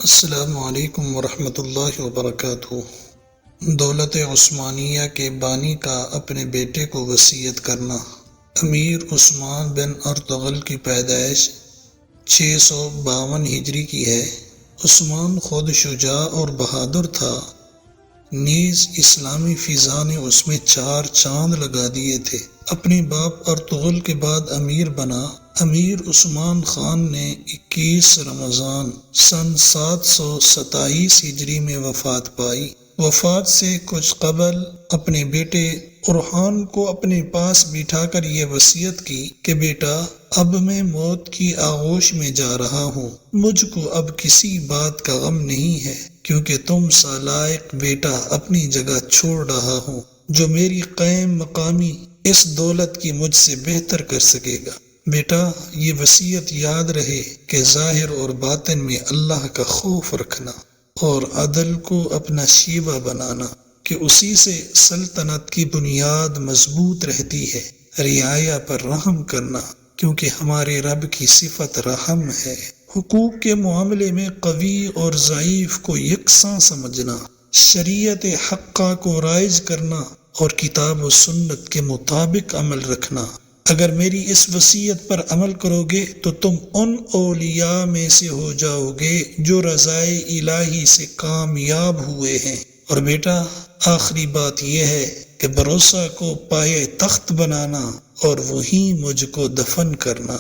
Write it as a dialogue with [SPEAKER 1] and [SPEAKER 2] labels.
[SPEAKER 1] السلام علیکم ورحمۃ اللہ وبرکاتہ۔ دولت عثمانیہ کے بانی کا اپنے بیٹے کو وصیت کرنا۔ امیر عثمان بن ارطغرل کی پیدائش 652 ہجری کی ہے۔ عثمان خود شجاع اور بہادر تھا، نیز اسلامی فضا نے اس میں 4 چاند لگا دیے تھے۔ اپنے باپ ارطغرل کے بعد امیر بنا۔ امیر عثمان خان نے 21 رمضان سن 727 ہجری میں وفات پائی۔ وفات سے کچھ قبل اپنے بیٹے اورحان کو اپنے پاس بٹھا کر یہ وصیت کی کہ بیٹا، اب میں موت کی آغوش میں جا رہا ہوں، مجھ کو اب کسی بات کا غم نہیں ہے، کیونکہ تم سا لائق بیٹا اپنی جگہ چھوڑ رہا ہوں جو میری قائم مقامی اس دولت کی مجھ سے بہتر کر سکے گا۔ بیٹا، یہ وصیت یاد رہے کہ ظاہر اور باطن میں اللہ کا خوف رکھنا اور عدل کو اپنا شیوہ بنانا کہ اسی سے سلطنت کی بنیاد مضبوط رہتی ہے۔ رعایا پر رحم کرنا، کیونکہ ہمارے رب کی صفت رحم ہے۔ حقوق کے معاملے میں قوی اور ضعیف کو یکساں سمجھنا، شریعت حقہ کو رائج کرنا اور کتاب و سنت کے مطابق عمل رکھنا۔ اگر میری اس وصیت پر عمل کرو گے تو تم ان اولیاء میں سے ہو جاؤ گے جو رضائے الہی سے کامیاب ہوئے ہیں۔ اور بیٹا، آخری بات یہ ہے کہ بھروسہ کو پایہ تخت بنانا اور وہیں مجھ کو دفن کرنا۔